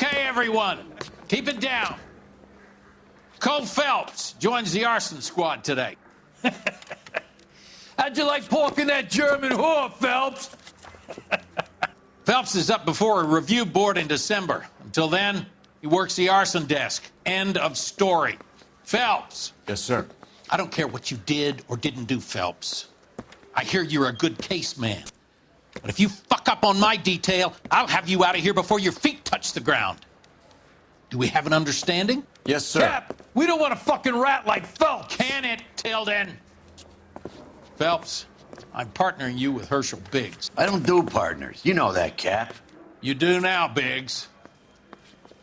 Okay, everyone, keep it down. Cole Phelps joins the arson squad today. How'd you like pork in that German whore, Phelps? Phelps is up before a review board in December. Until then, he works the arson desk. End of story. Phelps. Yes, sir. I don't care what you did or didn't do, Phelps. I hear you're a good case man. But if you fuck up on my detail, I'll have you out of here before your feet touch the ground. Do we have an understanding? Yes, sir. Cap, we don't want a fucking rat like Phelps. Can it, Tilden? Phelps, I'm partnering you with Herschel Biggs. I don't do partners. You know that, Cap. You do now, Biggs.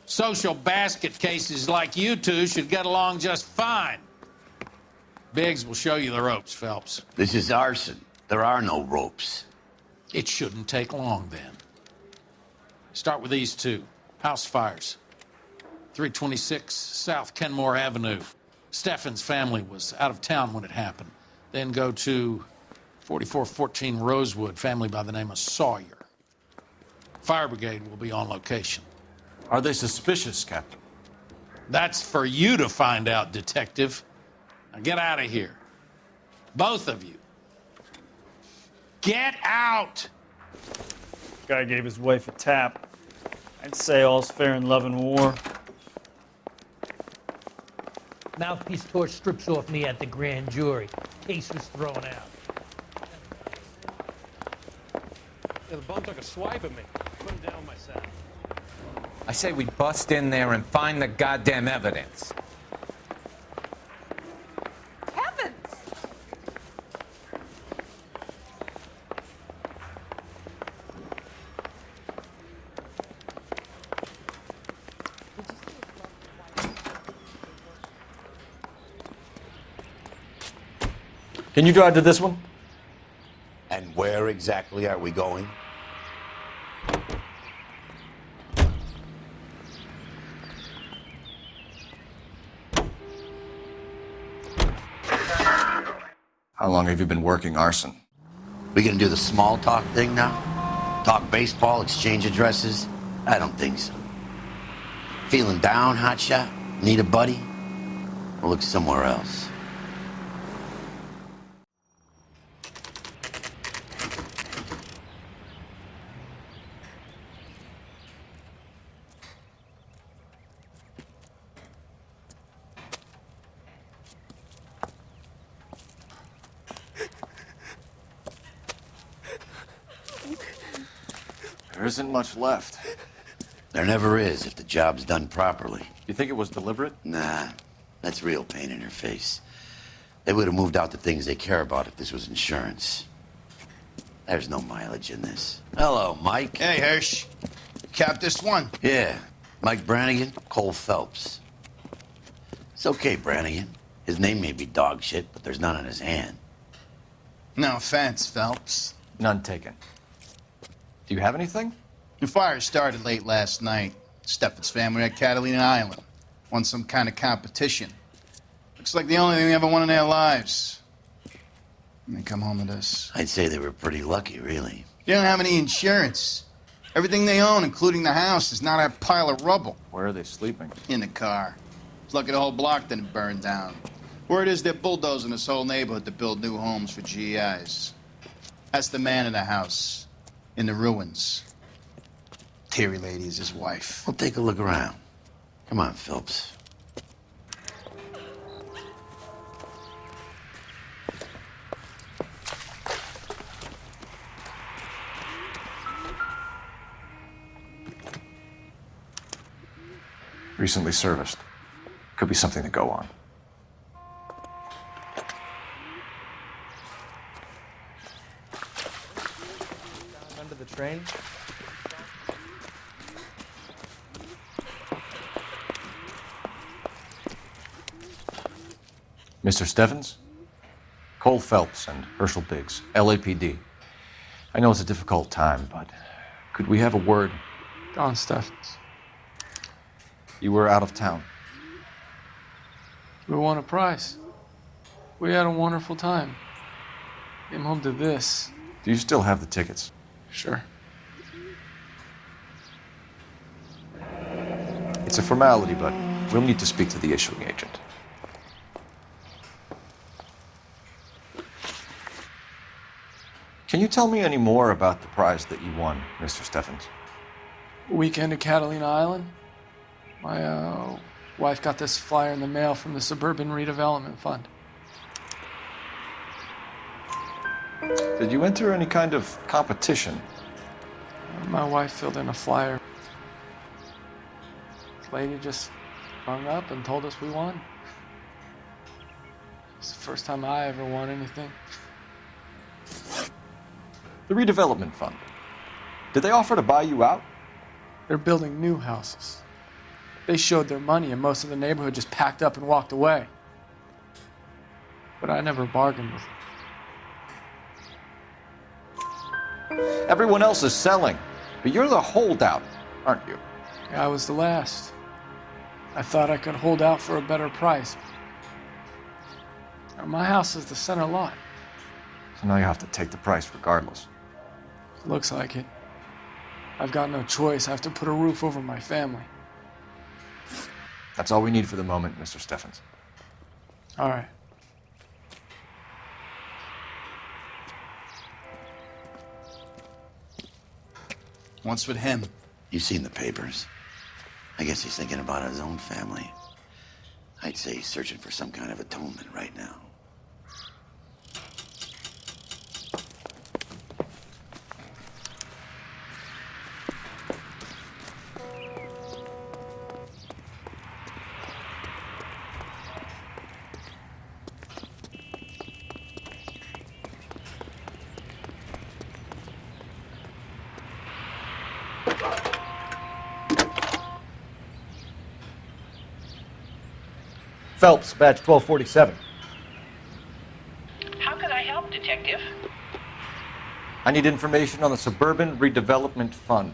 Social basket cases like you two should get along just fine. Biggs will show you the ropes, Phelps. This is arson. There are no ropes. It shouldn't take long, then. Start with these two. House fires. 326 South Kenmore Avenue. Steffens' family was out of town when it happened. Then go to 4414 Rosewood, family by the name of Sawyer. Fire brigade will be on location. Are they suspicious, Captain? That's for you to find out, Detective. Now get out of here. Both of you. Get out! Guy gave his wife a tap. I'd say all's fair in love and war. Mouthpiece tore strips off me at the grand jury. Case was thrown out. Yeah, the bum took a swipe at me. Put him down my saddle. I say we bust in there and find the goddamn evidence. Heavens! Can you drive to this one? And where exactly are we going? How long have you been working arson? We gonna do the small talk thing now? Talk baseball, exchange addresses? I don't think so. Feeling down, hotshot? Need a buddy? We'll look somewhere else. There isn't much left. There never is if the job's done properly. You think it was deliberate? Nah, that's real pain in her face. They would have moved out the things they care about if this was insurance. There's no mileage in this. Hello, Mike. Hey, Hirsch. Cap this one. Yeah, Mike Brannigan, Cole Phelps. It's okay, Brannigan. His name may be dog shit, but there's none on his hand. No offense, Phelps. None taken. Do you have anything? The fire started late last night. Steffens' family at Catalina Island. Won some kind of competition. Looks like the only thing they ever won in their lives. And they come home to this. I'd say they were pretty lucky, really. They don't have any insurance. Everything they own, including the house, is not a pile of rubble. Where are they sleeping? In the car. It's lucky the whole block didn't burn down. Word is they're bulldozing this whole neighborhood to build new homes for GIs. That's the man in the house. In the ruins. Terry lady is his wife. We'll take a look around. Come on, Phelps. Recently serviced. Could be something to go on. Under the train? Mr. Steffens? Cole Phelps and Herschel Biggs, LAPD. I know it's a difficult time, but could we have a word? Don Steffens. You were out of town. We won a prize. We had a wonderful time. Came home to this. Do you still have the tickets? Sure. It's a formality, but we'll need to speak to the issuing agent. Can you tell me any more about the prize that you won, Mr. Steffens? Weekend at Catalina Island. My wife got this flyer in the mail from the Suburban Redevelopment Fund. Did you enter any kind of competition? My wife filled in a flyer. This lady just hung up and told us we won. It's the first time I ever won anything. The redevelopment fund. Did they offer to buy you out? They're building new houses. They showed their money and most of the neighborhood just packed up and walked away. But I never bargained with them. Everyone else is selling, but you're the holdout, aren't you? I was the last. I thought I could hold out for a better price. Now, my house is the center lot. So now you have to take the price regardless. Looks like it. I've got no choice. I have to put a roof over my family. That's all we need for the moment, Mr. Steffens. All right. What's with him? You've seen the papers. I guess he's thinking about his own family. I'd say he's searching for some kind of atonement right now. Phelps, badge 1247. How could I help, Detective? I need information on the Suburban Redevelopment Fund.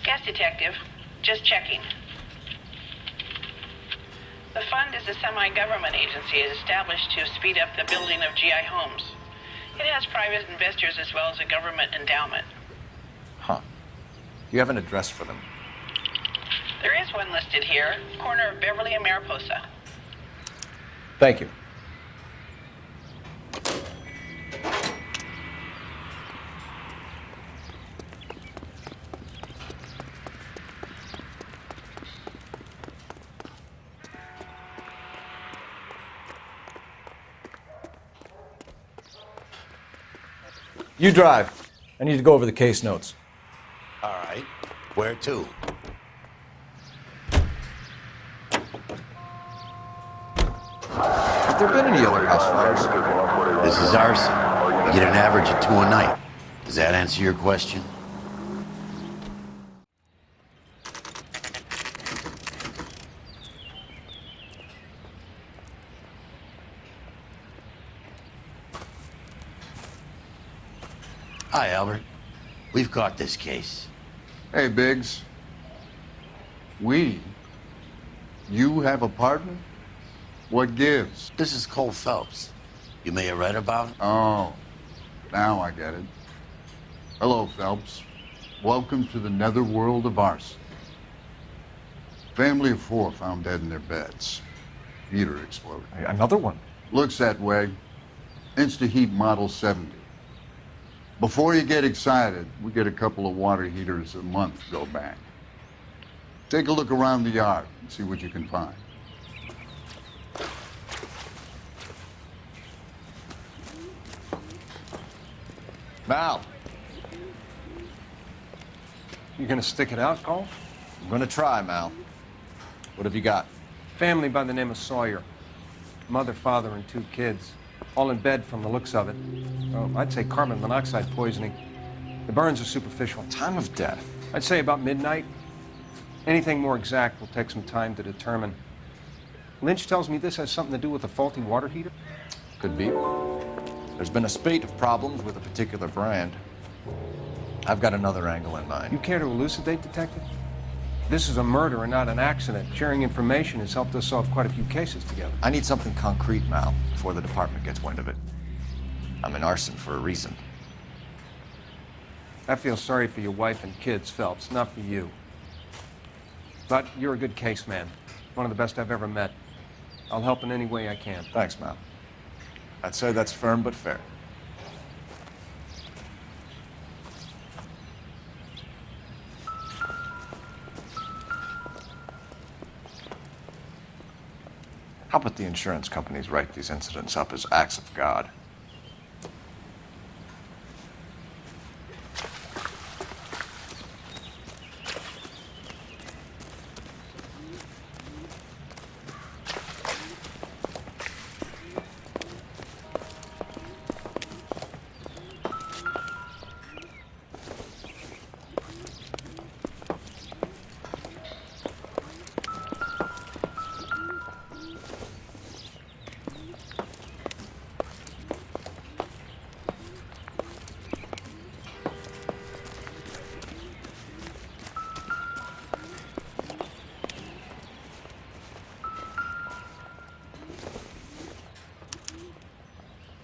Yes, Detective. Just checking. The fund is a semi-government agency established to speed up the building of GI homes. It has private investors as well as a government endowment. Huh. You have an address for them? There is one listed here, corner of Beverly and Mariposa. Thank you. You drive. I need to go over the case notes. All right. Where to? Have there been any other house fires? This is arson. You get an average of 2 a night. Does that answer your question? Hi, Albert. We've caught this case. Hey, Biggs. You have a partner? What gives? This is Cole Phelps. You may have read about him. Oh, now I get it. Hello, Phelps. Welcome to the netherworld of arson. Family of 4 found dead in their beds. Heater exploded. Hey, another one? Looks that way. InstaHeat Model 70. Before you get excited, we get a couple of water heaters a month go bang. Take a look around the yard and see what you can find. Mal, You gonna stick it out, Cole? I'm gonna try, Mal. What have you got? Family by the name of Sawyer. Mother, father, and 2 kids. All in bed from the looks of it. Oh, I'd say carbon monoxide poisoning. The burns are superficial. Time of death? I'd say about midnight. Anything more exact will take some time to determine. Lynch tells me this has something to do with a faulty water heater. Could be. There's been a spate of problems with a particular brand. I've got another angle in mind. You care to elucidate, Detective? This is a murder and not an accident. Sharing information has helped us solve quite a few cases together. I need something concrete, Mal, before the department gets wind of it. I'm in arson for a reason. I feel sorry for your wife and kids, Phelps, not for you. But you're a good case man. One of the best I've ever met. I'll help in any way I can. Thanks, Mal. I'd say that's firm but fair. How about the insurance companies write these incidents up as acts of God?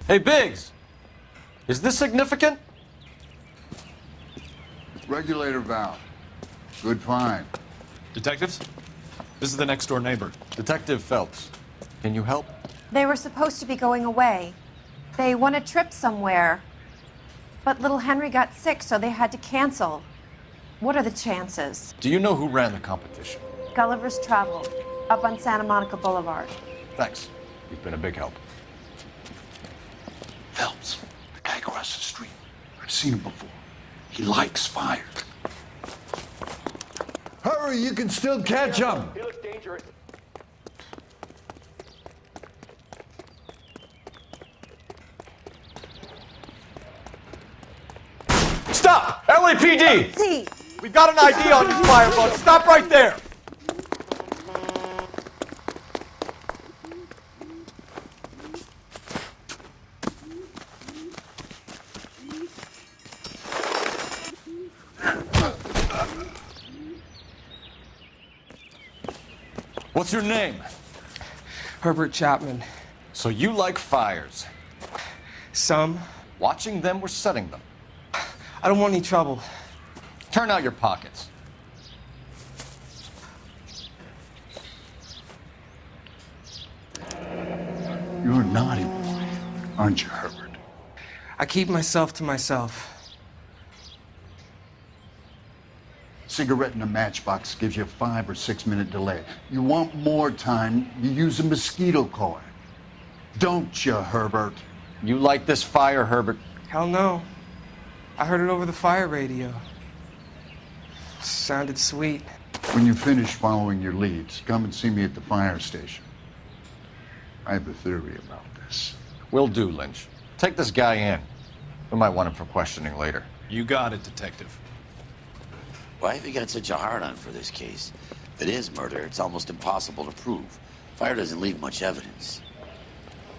Hey, Biggs! Is this significant? Regulator valve. Good find. Detectives? This is the next door neighbor. Detective Phelps, can you help? They were supposed to be going away. They won a trip somewhere. But little Henry got sick, so they had to cancel. What are the chances? Do you know who ran the competition? Gulliver's Travel, up on Santa Monica Boulevard. Thanks. You've been a big help. Phelps, the guy across the street. I've seen him before. He likes fire. Hurry, you can still catch him. He looks dangerous. Stop! LAPD! See. We've got an ID on this firebug. Stop right there! What's your name? Herbert Chapman. So you like fires? Some. Watching them or setting them? I don't want any trouble. Turn out your pockets. You're a naughty boy, aren't you, Herbert? I keep myself to myself. Cigarette in a matchbox gives you a 5 or 6 minute delay. You want more time, you use a mosquito coil. Don't you, Herbert? You like this fire, Herbert? Hell no. I heard it over the fire radio. Sounded sweet. When you finish following your leads, come and see me at the fire station. I have a theory about this. Will do, Lynch. Take this guy in. We might want him for questioning later. You got it, Detective. Why have you got such a hard-on for this case? If it is murder, it's almost impossible to prove. Fire doesn't leave much evidence.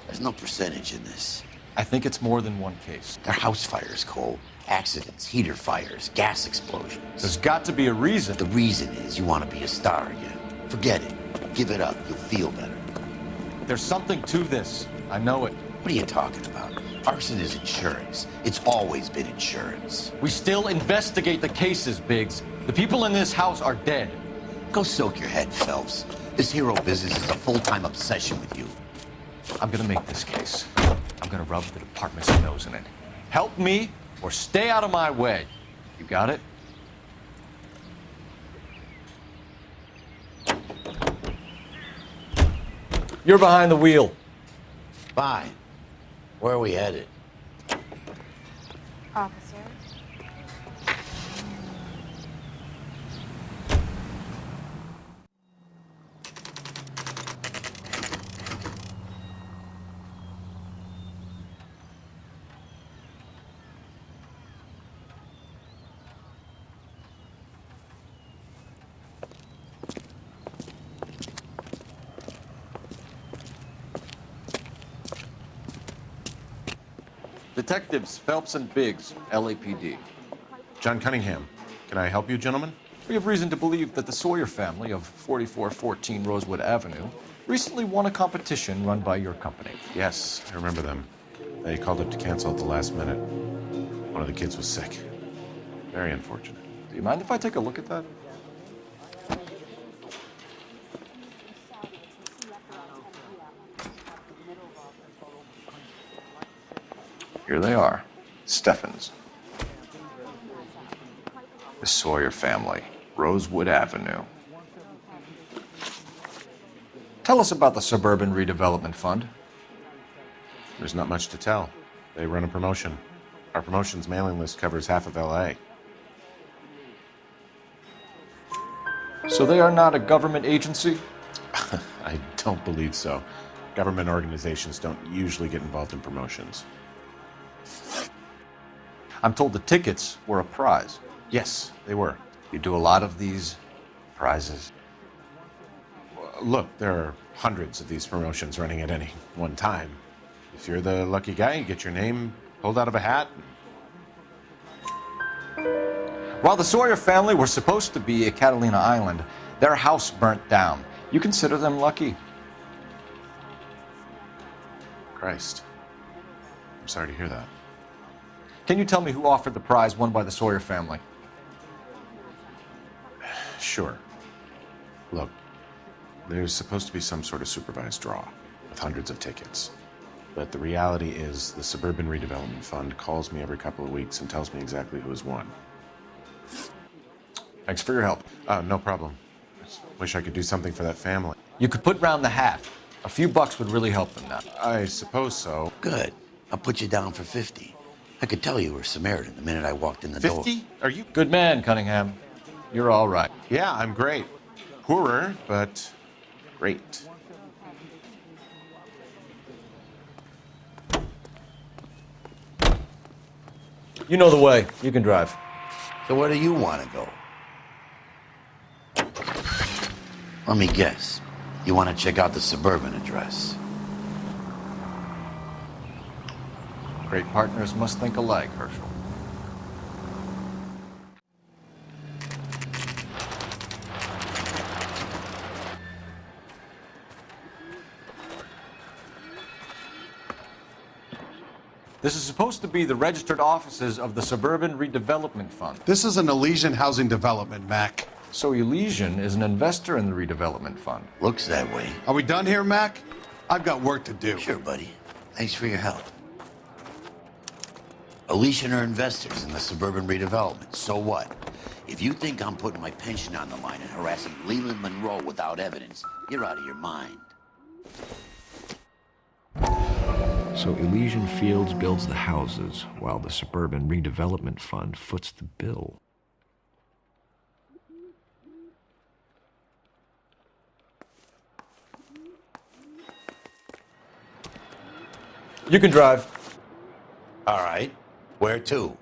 There's no percentage in this. I think it's more than one case. They're house fires, Cole. Accidents, heater fires, gas explosions. There's got to be a reason. The reason is you want to be a star again. Forget it. Give it up. You'll feel better. There's something to this. I know it. What are you talking about? Arson is insurance. It's always been insurance. We still investigate the cases, Biggs. The people in this house are dead. Go soak your head, Phelps. This hero business is a full-time obsession with you. I'm gonna make this case. I'm gonna rub the department's nose in it. Help me or stay out of my way. You got it? You're behind the wheel. Fine. Where are we headed? Officer. Detectives Phelps and Biggs, LAPD. John Cunningham. Can I help you, gentlemen? We have reason to believe that the Sawyer family of 4414 Rosewood Avenue recently won a competition run by your company. Yes, I remember them. They called up to cancel at the last minute. One of the kids was sick. Very unfortunate. Do you mind if I take a look at that? Here they are. Steffens. The Sawyer family. Rosewood Avenue. Tell us about the Suburban Redevelopment Fund. There's not much to tell. They run a promotion. Our promotion's mailing list covers half of LA. So they are not a government agency? I don't believe so. Government organizations don't usually get involved in promotions. I'm told the tickets were a prize. Yes, they were. You do a lot of these prizes. Look, there are hundreds of these promotions running at any one time. If you're the lucky guy, you get your name pulled out of a hat. While the Sawyer family were supposed to be at Catalina Island, their house burnt down. You consider them lucky? Christ. I'm sorry to hear that. Can you tell me who offered the prize won by the Sawyer family? Sure. Look, there's supposed to be some sort of supervised draw with hundreds of tickets. But the reality is the Suburban Redevelopment Fund calls me every couple of weeks and tells me exactly who has won. Thanks for your help. No problem. I just wish I could do something for that family. You could put round the hat. A few bucks would really help them now. I suppose so. Good. I'll put you down for 50. I could tell you were Samaritan the minute I walked in the door. 50? Are you? Good man, Cunningham. You're all right. Yeah, I'm great. Poorer, but great. You know the way. You can drive. So where do you want to go? Let me guess. You want to check out the Suburban address. Great partners must think alike, Herschel. This is supposed to be the registered offices of the Suburban Redevelopment Fund. This is an Elysian housing development, Mac. So Elysian is an investor in the redevelopment fund. Looks that way. Are we done here, Mac? I've got work to do. Sure, buddy. Thanks for your help. Elysian are investors in the Suburban Redevelopment. So what? If you think I'm putting my pension on the line and harassing Leland Monroe without evidence, you're out of your mind. So Elysian Fields builds the houses, while the Suburban Redevelopment Fund foots the bill. You can drive. All right. Where to?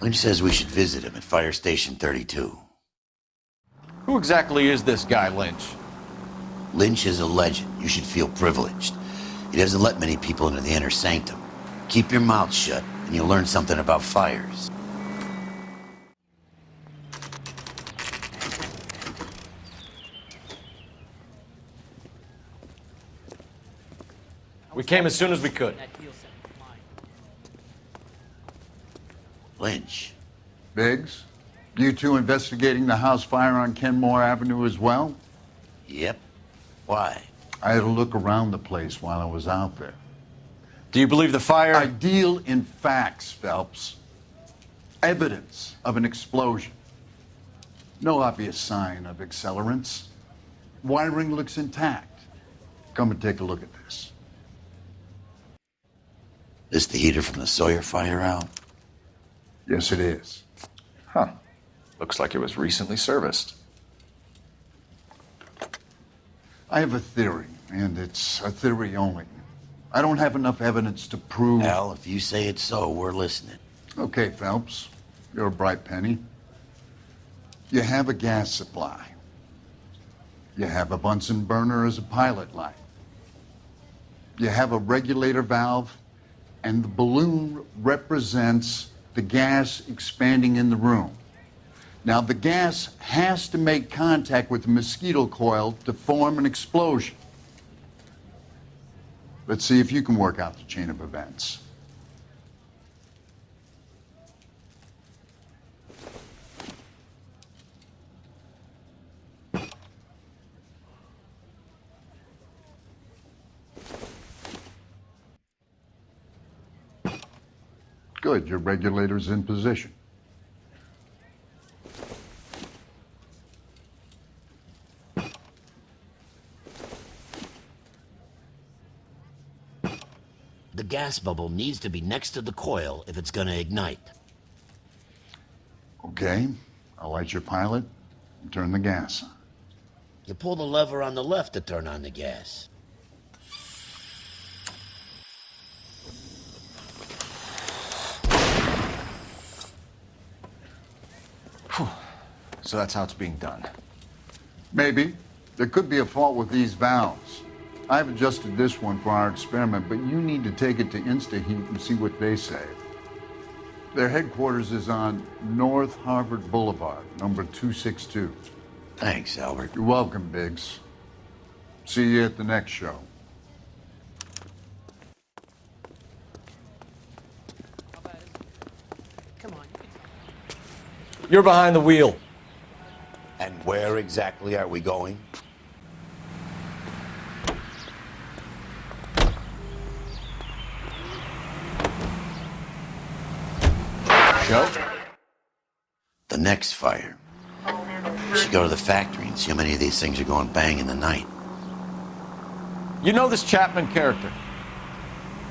Lynch says we should visit him at Fire Station 32. Who exactly is this guy, Lynch? Lynch is a legend. You should feel privileged. He doesn't let many people into the inner sanctum. Keep your mouth shut, and you'll learn something about fires. We came as soon as we could. Lynch. Biggs, you two investigating the house fire on Kenmore Avenue as well? Yep. Why? I had a look around the place while I was out there. Do you believe the fire? I deal in facts, Phelps. Evidence of an explosion. No obvious sign of accelerants. Wiring looks intact. Come and take a look at this. Is the heater from the Sawyer fire out? Yes, it is. Huh. Looks like it was recently serviced. I have a theory, and it's a theory only. I don't have enough evidence to prove... Al, if you say it's so, we're listening. Okay, Phelps. You're a bright penny. You have a gas supply. You have a Bunsen burner as a pilot light. You have a regulator valve, and the balloon represents the gas expanding in the room. Now, the gas has to make contact with the mosquito coil to form an explosion. Let's see if you can work out the chain of events. Good, your regulator's in position. The gas bubble needs to be next to the coil if it's gonna ignite. Okay, I'll light your pilot and turn the gas on. You pull the lever on the left to turn on the gas. Whew. So that's how it's being done. Maybe. There could be a fault with these valves. I've adjusted this one for our experiment, but you need to take it to InstaHeat and see what they say. Their headquarters is on North Harvard Boulevard, number 262. Thanks, Albert. You're welcome, Biggs. See you at the next show. You're behind the wheel. And where exactly are we going? Joe? The next fire. We should go to the factory and see how many of these things are going bang in the night. You know this Chapman character?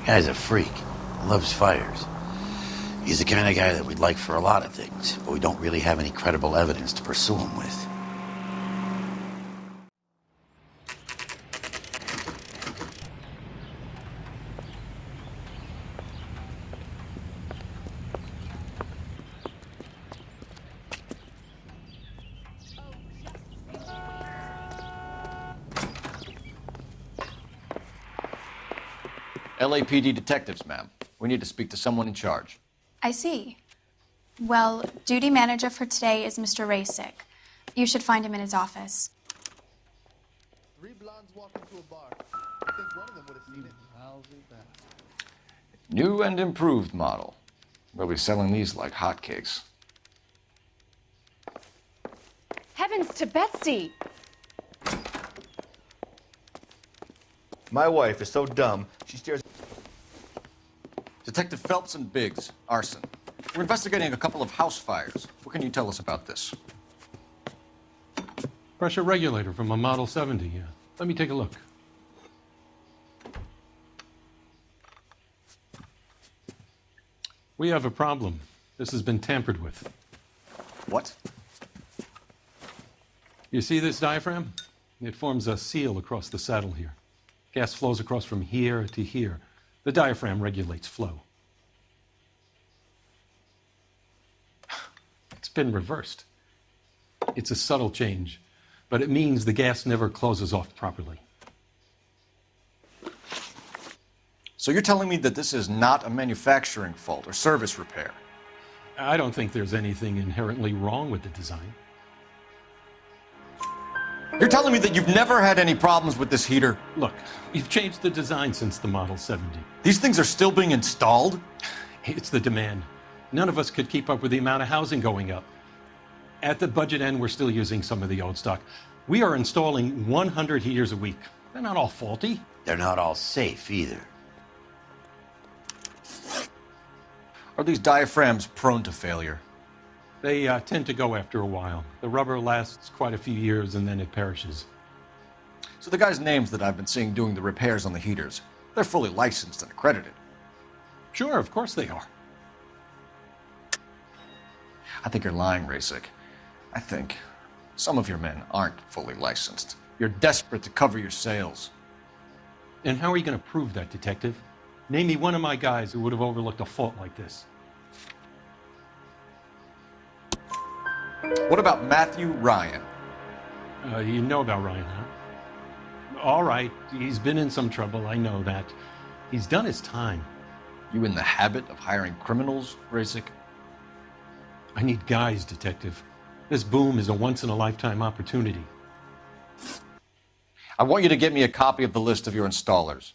Guy's a freak. Loves fires. He's the kind of guy that we'd like for a lot of things, but we don't really have any credible evidence to pursue him with. LAPD detectives, ma'am. We need to speak to someone in charge. I see. Well, duty manager for today is Mr. Rasic. You should find him in his office. Three blondes walk into a bar. I think one of them would have seen it. How's that? New and improved model. We'll be selling these like hotcakes. Heavens to Betsy! My wife is so dumb, she stares. Detective Phelps and Biggs, arson. We're investigating a couple of house fires. What can you tell us about this? Pressure regulator from a Model 70, yeah. Let me take a look. We have a problem. This has been tampered with. What? You see this diaphragm? It forms a seal across the saddle here. Gas flows across from here to here. The diaphragm regulates flow. It's been reversed. It's a subtle change, but it means the gas never closes off properly. So you're telling me that this is not a manufacturing fault or service repair? I don't think there's anything inherently wrong with the design. You're telling me that you've never had any problems with this heater? Look, we've changed the design since the Model 70. These things are still being installed? It's the demand. None of us could keep up with the amount of housing going up. At the budget end, we're still using some of the old stock. We are installing 100 heaters a week. They're not all faulty. They're not all safe either. Are these diaphragms prone to failure? They tend to go after a while. The rubber lasts quite a few years and then it perishes. So the guys' names that I've been seeing doing the repairs on the heaters, they're fully licensed and accredited. Sure, of course they are. I think you're lying, Rasic. I think some of your men aren't fully licensed. You're desperate to cover your sales. And how are you going to prove that, Detective? Name me one of my guys who would have overlooked a fault like this. What about Matthew Ryan? You know about Ryan, huh? All right, he's been in some trouble, I know that. He's done his time. You in the habit of hiring criminals, Rasic? I need guys, Detective. This boom is a once-in-a-lifetime opportunity. I want you to get me a copy of the list of your installers.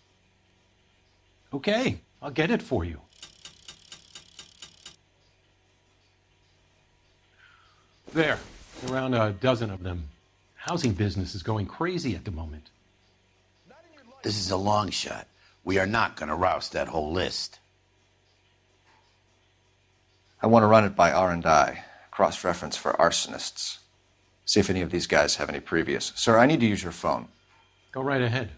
Okay, I'll get it for you. There, around a dozen of them. Housing business is going crazy at the moment. This is a long shot. We are not going to roust that whole list. I want to run it by R&I, cross-reference for arsonists. See if any of these guys have any previous. Sir, I need to use your phone. Go right ahead.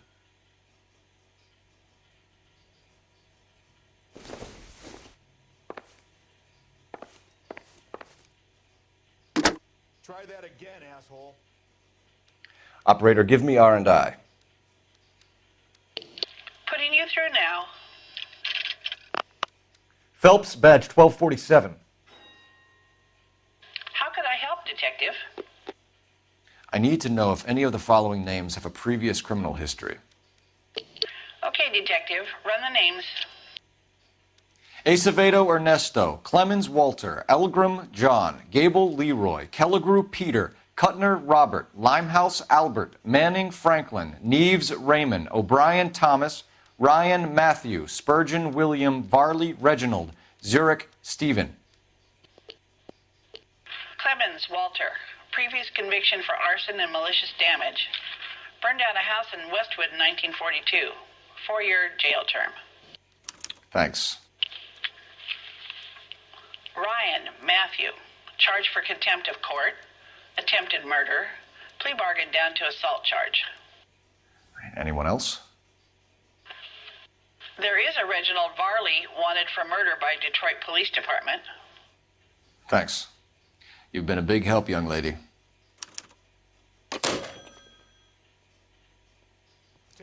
Try that again, asshole. Operator, give me R&I. Putting you through now. Phelps, badge 1247. How could I help, Detective? I need to know if any of the following names have a previous criminal history. Okay, Detective, run the names. Acevedo Ernesto, Clemens Walter, Elgram John, Gable Leroy, Kelligrew Peter, Cutner Robert, Limehouse Albert, Manning Franklin, Neves Raymond, O'Brien Thomas, Ryan Matthew, Spurgeon William, Varley Reginald, Zurich Stephen. Clemens Walter, previous conviction for arson and malicious damage. Burned down a house in Westwood in 1942. 4-year jail term. Thanks. Ryan Matthew, charged for contempt of court, attempted murder, plea bargain down to assault charge. Anyone else? There is a Reginald Varley wanted for murder by Detroit Police Department. Thanks. You've been a big help, young lady.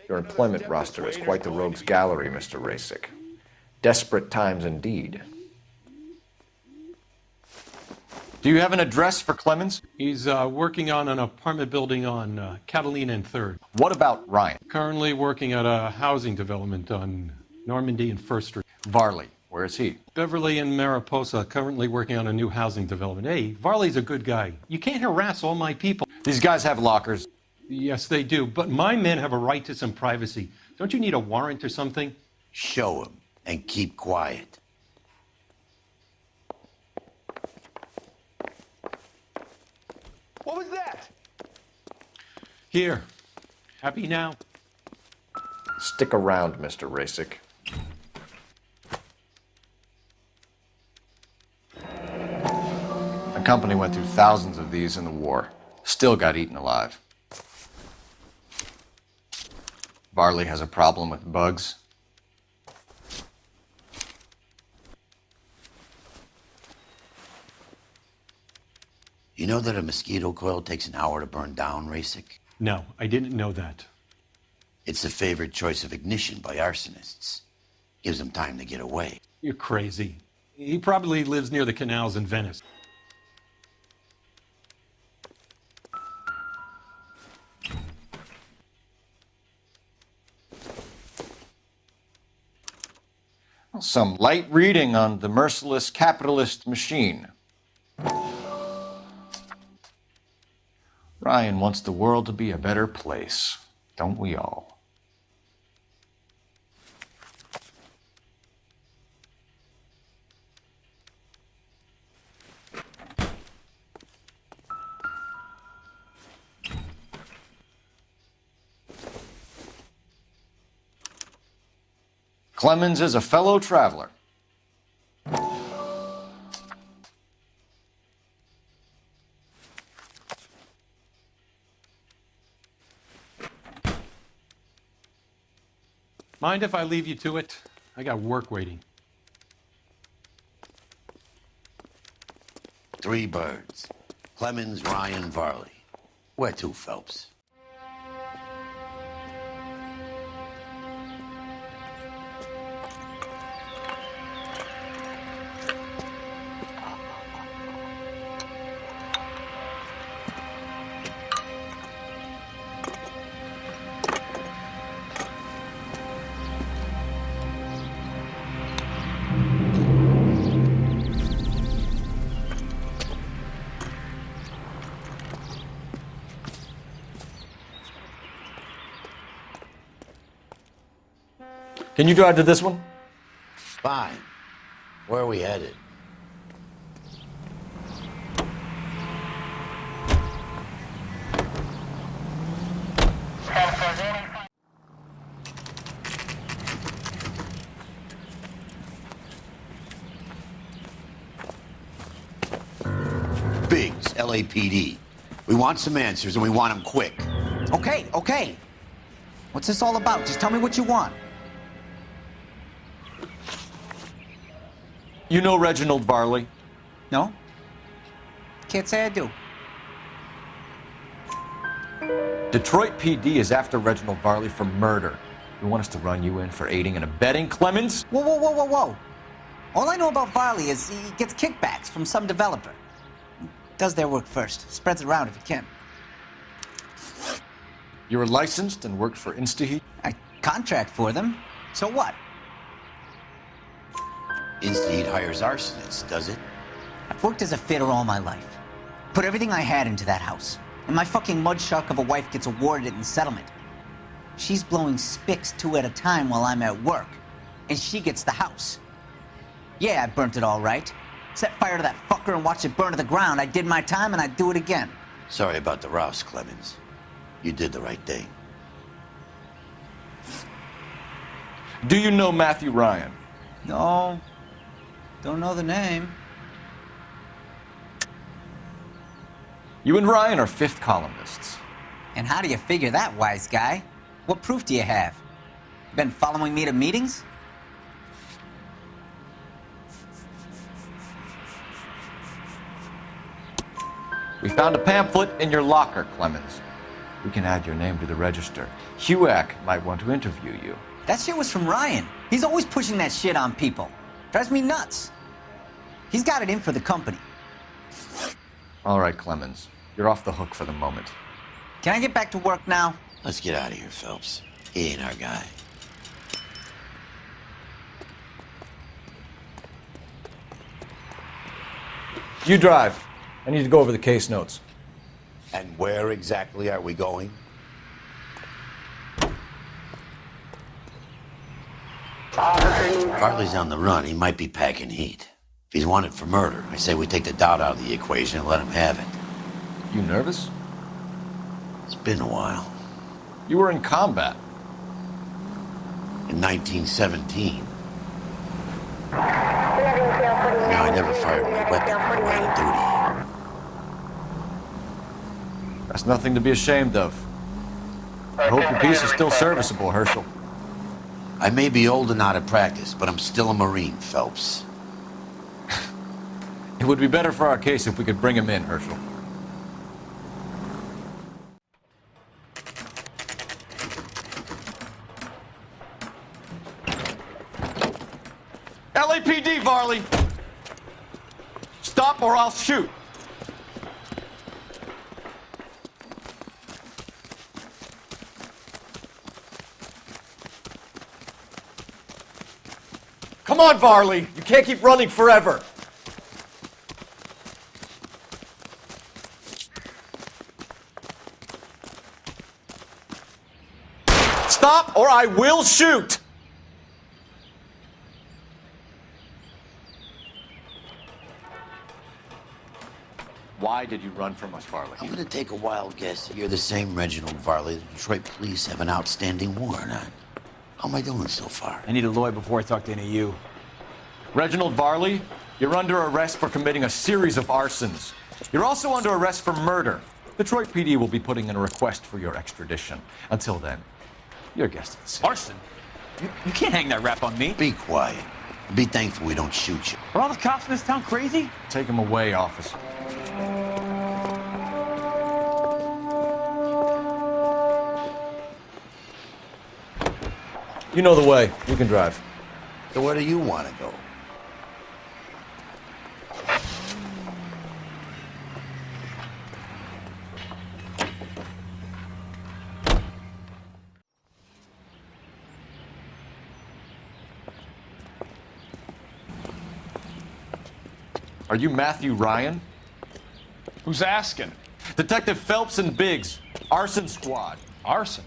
Your employment roster is quite the rogues gallery, Mr. Rasic. Desperate times indeed. Do you have an address for Clemens? He's working on an apartment building on Catalina and 3rd. What about Ryan? Currently working at a housing development on Normandy and 1st Street. Varley, where is he? Beverly and Mariposa, currently working on a new housing development. Hey, Varley's a good guy. You can't harass all my people. These guys have lockers. Yes, they do, but my men have a right to some privacy. Don't you need a warrant or something? Show him and keep quiet. What was that? Here. Happy now? Stick around, Mr. Rasic. The company went through thousands of these in the war. Still got eaten alive. Varley has a problem with bugs. You know that a mosquito coil takes an hour to burn down, Rasic? No, I didn't know that. It's the favored choice of ignition by arsonists. Gives them time to get away. You're crazy. He probably lives near the canals in Venice. Some light reading on the merciless capitalist machine. Ryan wants the world to be a better place, don't we all? Clemens is a fellow traveler. Mind if I leave you to it? I got work waiting. 3 birds. Clemens, Ryan, Varley. Where to, Phelps? Can you drive to this one? Fine. Where are we headed? Biggs, LAPD. We want some answers, and we want them quick. Okay. What's this all about? Just tell me what you want. You know Reginald Varley? No? Can't say I do. Detroit PD is after Reginald Varley for murder. You want us to run you in for aiding and abetting, Clemens? Whoa. All I know about Varley is he gets kickbacks from some developer. Does their work first. Spreads it around if he can. You were licensed and worked for InstaHeat? I contract for them. So what? InstaHeat hires arsonists, does it? I've worked as a fitter all my life. Put everything I had into that house. And my fucking mud shark of a wife gets awarded it in settlement. She's blowing spics 2 at a time while I'm at work. And she gets the house. Yeah, I burnt it all right. Set fire to that fucker and watched it burn to the ground. I did my time and I'd do it again. Sorry about the rouse, Clemens. You did the right thing. Do you know Matthew Ryan? No. Don't know the name. You and Ryan are fifth columnists. And how do you figure that, wise guy? What proof do you have? Been following me to meetings? We found a pamphlet in your locker, Clemens. We can add your name to the register. HUAC might want to interview you. That shit was from Ryan. He's always pushing that shit on people. Drives me nuts. He's got it in for the company. All right, Clemens. You're off the hook for the moment. Can I get back to work now? Let's get out of here, Phelps. He ain't our guy. You drive. I need to go over the case notes. And where exactly are we going? Varley's on the run. He might be packing heat. If he's wanted for murder, I say we take the doubt out of the equation and let him have it. You nervous? It's been a while. You were in combat. In 1917. No, I never fired my weapon on the line of duty. That's nothing to be ashamed of. I hope your piece is still serviceable, Herschel. I may be old and out of practice, but I'm still a Marine, Phelps. It would be better for our case if we could bring him in, Herschel. LAPD, Varley! Stop or I'll shoot! Come on, Varley! You can't keep running forever! Stop or I will shoot! Why did you run from us, Varley? I'm gonna take a wild guess. You're the same Reginald Varley the Detroit police have an outstanding warrant on. How am I doing so far? I need a lawyer before I talk to any of you. Reginald Varley, you're under arrest for committing a series of arsons. You're also under arrest for murder. Detroit PD will be putting in a request for your extradition. Until then, you're a guest of the city. Arson? You can't hang that rap on me. Be quiet. Be thankful we don't shoot you. Are all the cops in this town crazy? Take him away, officer. You know the way. You can drive. So where do you want to go? Are you Matthew Ryan? Who's asking? Detective Phelps and Biggs, Arson Squad. Arson?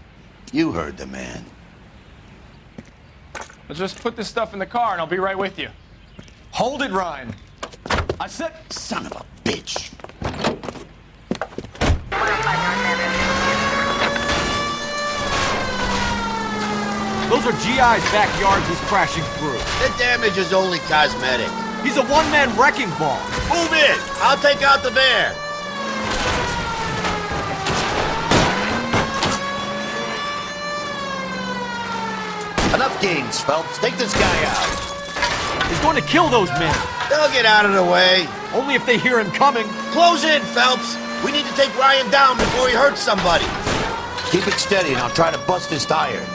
You heard the man. Let's just put this stuff in the car and I'll be right with you. Hold it, Ryan. I said... Son of a bitch. Those are GI's backyards he's crashing through. The damage is only cosmetic. He's a one-man wrecking ball. Move in. I'll take out the van. Enough games, Phelps. Take this guy out. He's going to kill those men. They'll get out of the way. Only if they hear him coming. Close in, Phelps. We need to take Ryan down before he hurts somebody. Keep it steady and I'll try to bust his tires.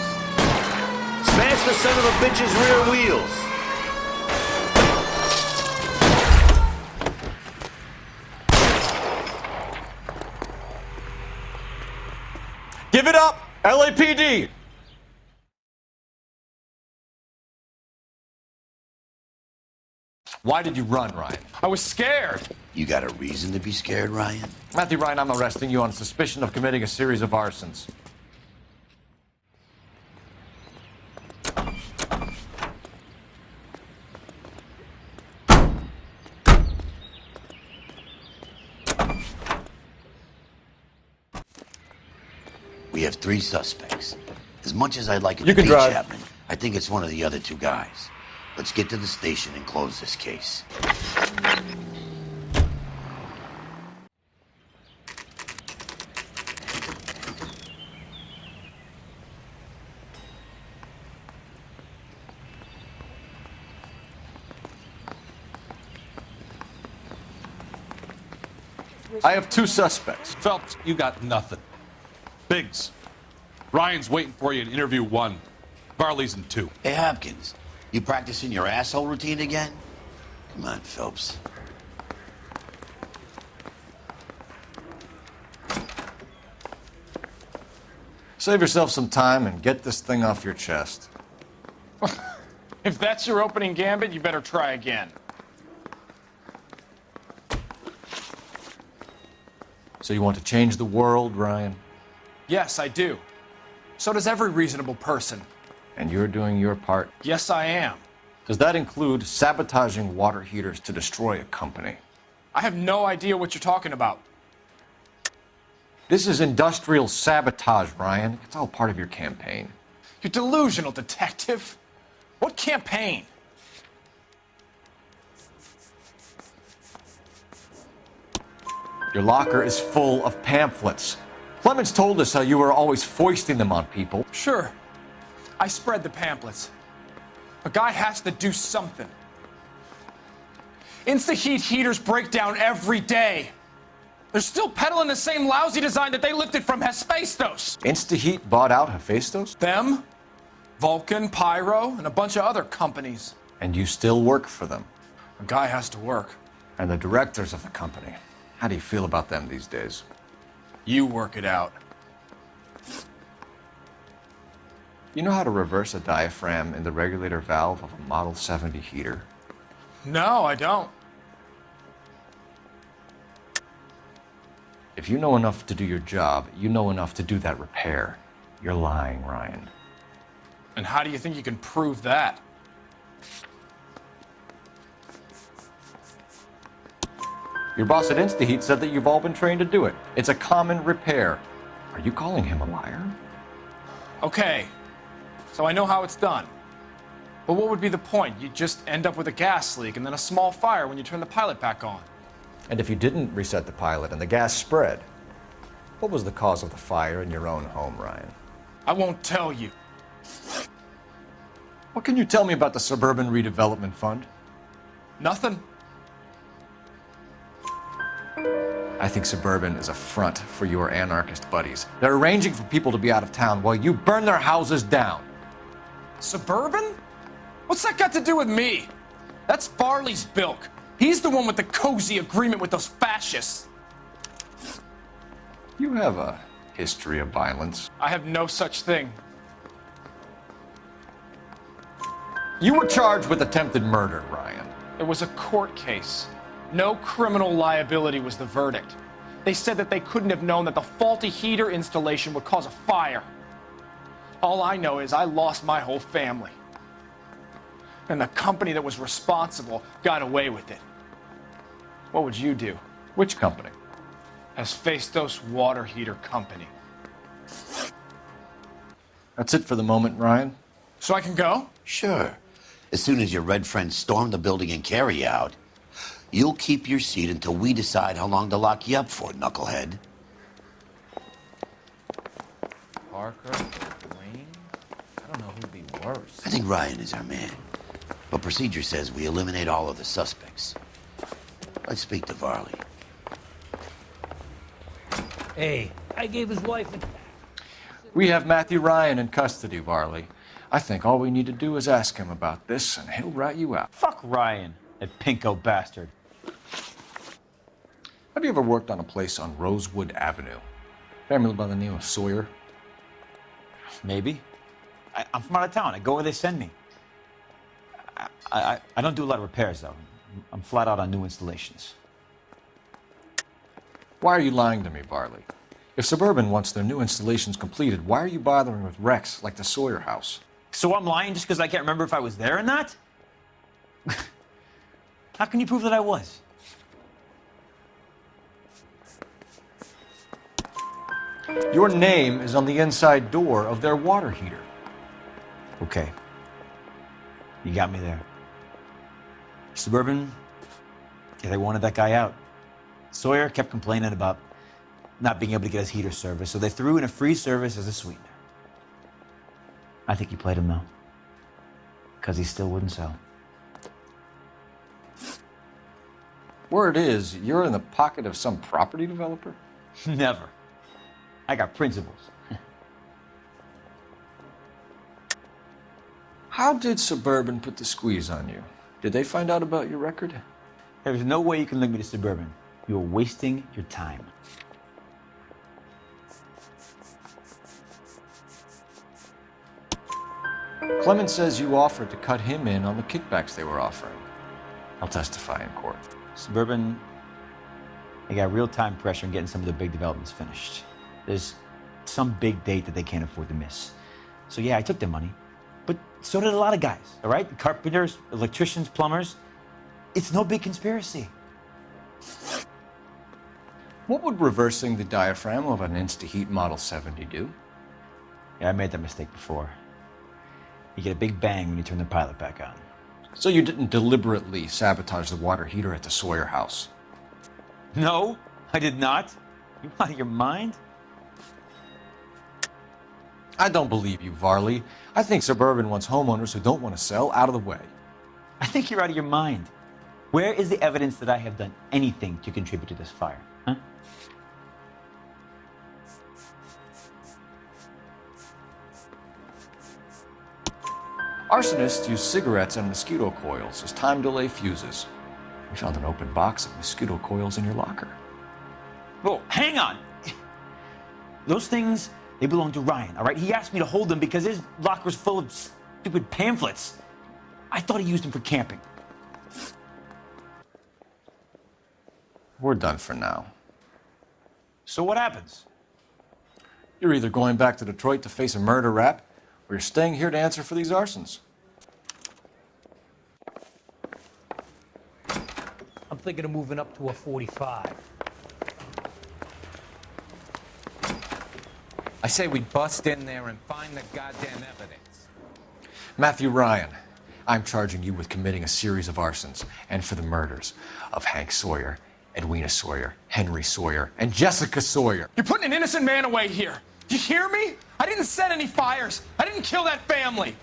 Smash the son of a bitch's rear wheels. Give it up, LAPD. Why did you run, Ryan? I was scared. You got a reason to be scared, Ryan? Matthew Ryan, I'm arresting you on suspicion of committing a series of arsons. We have 3 suspects. As much as I'd like it You to can be drive. Chapman, I think it's one of the other 2 guys. Let's get to the station and close this case. I have 2 suspects. Phelps, you got nothing. Biggs, Ryan's waiting for you in interview 1. Varley's in 2. Hey, Hopkins, you practicing your asshole routine again? Come on, Phelps. Save yourself some time and get this thing off your chest. If that's your opening gambit, you better try again. So you want to change the world, Ryan? Yes, I do. So does every reasonable person. And you're doing your part? Yes, I am. Does that include sabotaging water heaters to destroy a company? I have no idea what you're talking about. This is industrial sabotage, Ryan. It's all part of your campaign. You're delusional, detective. What campaign? Your locker is full of pamphlets. Clemens told us how you were always foisting them on people. Sure. I spread the pamphlets. A guy has to do something. InstaHeat heaters break down every day. They're still peddling the same lousy design that they lifted from Hephaestus. InstaHeat bought out Hephaestus? Them, Vulcan, Pyro, and a bunch of other companies. And you still work for them. A guy has to work. And the directors of the company. How do you feel about them these days? You work it out. You know how to reverse a diaphragm in the regulator valve of a Model 70 heater? No, I don't. If you know enough to do your job, you know enough to do that repair. You're lying, Ryan. And how do you think you can prove that? Your boss at InstaHeat said that you've all been trained to do it. It's a common repair. Are you calling him a liar? Okay, so I know how it's done. But what would be the point? You just end up with a gas leak and then a small fire when you turn the pilot back on. And if you didn't reset the pilot and the gas spread, what was the cause of the fire in your own home, Ryan? I won't tell you. What can you tell me about the Suburban Redevelopment Fund? Nothing. I think Suburban is a front for your anarchist buddies. They're arranging for people to be out of town while you burn their houses down. Suburban? What's that got to do with me? That's Varley's bilk. He's the one with the cozy agreement with those fascists. You have a history of violence. I have no such thing. You were charged with attempted murder, Ryan. It was a court case. No criminal liability was the verdict. They said that they couldn't have known that the faulty heater installation would cause a fire. All I know is I lost my whole family. And the company that was responsible got away with it. What would you do? Which company? Hephaestus Water Heater Company. That's it for the moment, Ryan. So I can go? Sure. As soon as your red friends storm the building and carry you out, you'll keep your seat until we decide how long to lock you up for, knucklehead. Parker, Wayne? I don't know who'd be worse. I think Ryan is our man. But procedure says we eliminate all of the suspects. Let's speak to Varley. Hey, I gave his wife a... We have Matthew Ryan in custody, Varley. I think all we need to do is ask him about this, and he'll rat you out. Fuck Ryan, that pinko bastard. Have you ever worked on a place on Rosewood Avenue? Family by the name of Sawyer? Maybe. I'm from out of town. I go where they send me. I don't do a lot of repairs, though. I'm flat out on new installations. Why are you lying to me, Varley? If Suburban wants their new installations completed, why are you bothering with wrecks like the Sawyer house? So I'm lying just because I can't remember if I was there or not? How can you prove that I was? Your name is on the inside door of their water heater. Okay. You got me there. Suburban, yeah, they wanted that guy out. Sawyer kept complaining about not being able to get his heater service, so they threw in a free service as a sweetener. I think he played him, though, because he still wouldn't sell. Word is, you're in the pocket of some property developer? Never. I got principles. How did Suburban put the squeeze on you? Did they find out about your record? There's no way you can link me to Suburban. You're wasting your time. Clemens says you offered to cut him in on the kickbacks they were offering. I'll testify in court. Suburban, they got real-time pressure on getting some of the big developments finished. There's some big date that they can't afford to miss. So yeah, I took their money, but so did a lot of guys, all right? Carpenters, electricians, plumbers. It's no big conspiracy. What would reversing the diaphragm of an InstaHeat Model 70 do? Yeah, I made that mistake before. You get a big bang when you turn the pilot back on. So you didn't deliberately sabotage the water heater at the Sawyer house? No, I did not. You out of your mind? I don't believe you, Varley. I think Suburban wants homeowners who don't want to sell out of the way. I think you're out of your mind. Where is the evidence that I have done anything to contribute to this fire? Huh? Arsonists use cigarettes and mosquito coils as time delay fuses. We found an open box of mosquito coils in your locker. Whoa, hang on. Those things, they belong to Ryan, all right? He asked me to hold them because his locker's full of stupid pamphlets. I thought he used them for camping. We're done for now. So what happens? You're either going back to Detroit to face a murder rap, or you're staying here to answer for these arsons. I'm thinking of moving up to a 45. I say we bust in there and find the goddamn evidence. Matthew Ryan, I'm charging you with committing a series of arsons and for the murders of Hank Sawyer, Edwina Sawyer, Henry Sawyer, and Jessica Sawyer. You're putting an innocent man away here. Do you hear me? I didn't set any fires. I didn't kill that family.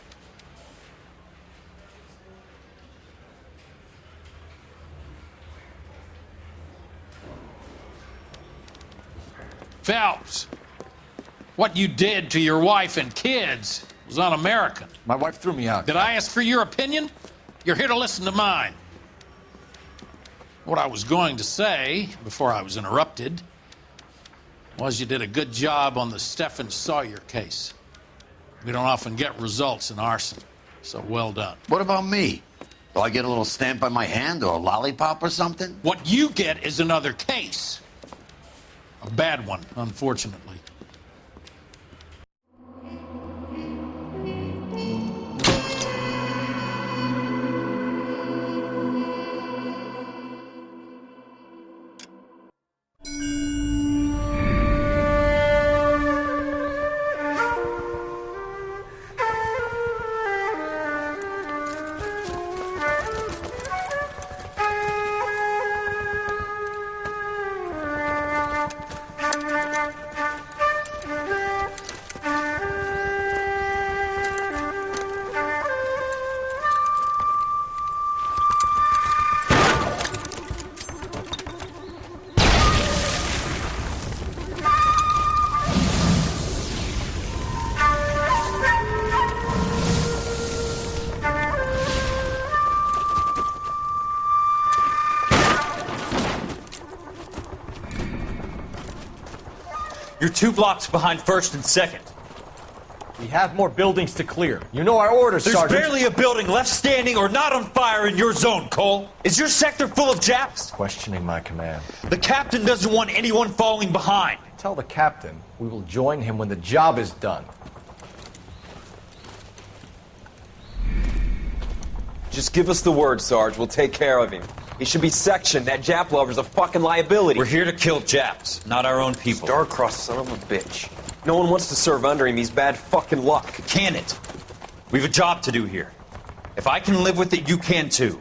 Phelps, what you did to your wife and kids was un-American. My wife threw me out. Did I ask for your opinion? You're here to listen to mine. What I was going to say, before I was interrupted, was you did a good job on the Steffens Sawyer case. We don't often get results in arson, so well done. What about me? Do I get a little stamp on my hand or a lollipop or something? What you get is another case. A bad one, unfortunately. You're 2 blocks behind 1st and 2nd. We have more buildings to clear. You know our orders, There's Sergeant. barely a building left standing or not on fire in your zone, Cole. Is your sector full of Japs? Questioning my command. The captain doesn't want anyone falling behind. Tell the captain we will join him when the job is done. Just give us the word, Sarge. We'll take care of him. He should be sectioned. That Jap lover's a fucking liability. We're here to kill Japs, not our own people. Star-crossed son of a bitch. No one wants to serve under him. He's bad fucking luck. Can it? We've a job to do here. If I can live with it, you can too.